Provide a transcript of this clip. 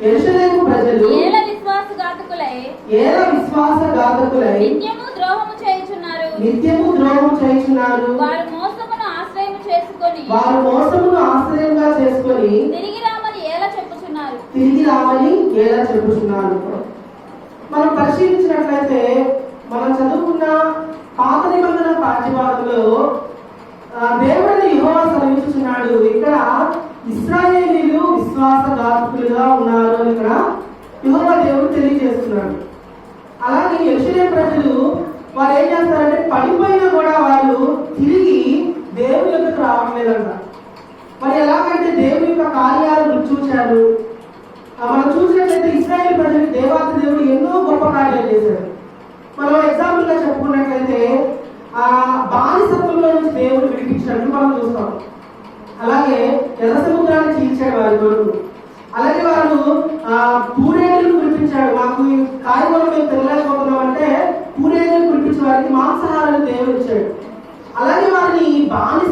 యెరూషలేము ప్రజలు ఏల విశ్వాసఘాతకులై నిత్యము ద్రోహము చేయుచున్నారు. వారు మోసమును ఆశ్రయముగా చేసుకొని తిరిగి రామని ఏల చెప్పుచున్నారు. మనం పరిశీలించినట్లయితే మనం చదువుకున్న పాత నిబంధన పాఠ్యభాగంలో దేవుడిని యెహోవా సెలవిస్తున్నాడు. ఇక్కడ ఇశ్రాయేలీయులు విశ్వాసఘాతకులుగా ఉన్నారు అని ఇక్కడ యెహోవా దేవుడు తెలియజేస్తున్నాడు. అలాగే యెరూషలేము ప్రజలు వారు ఏం చేస్తారంటే పడిపోయినా కూడా వారు తిరిగి దేవుని యొక్కకు రావడం లేదంట. మరి ఎలాగంటే దేవుని యొక్క కార్యాలు రుచి చూశారు. మనం చూసినట్లయితే ఇశ్రాయేలు ప్రజలకు దేవాతి దేవుడు ఎన్నో గొప్ప కార్యాలు చేశాడు. మనం ఎగ్జాంపుల్ గా చెప్పుకున్నట్లయితే బానిసత్వంలో నుంచి దేవుడు విడిపించినట్టు మనం చూస్తాం. అలాగే ఎర్ర సముద్రాన్ని చీల్చాడు వారి కొరకు. అలాగే వారు పూరేడులను కురిపించాడు. మాకు ఈ కార్యక్రమం మేము తినలేకపోతున్నాం అంటే పూరేడులను కురిపించే వారికి మాంసాహారాన్ని దేవుడు ఇచ్చాడు. అలాగే వారిని బానిస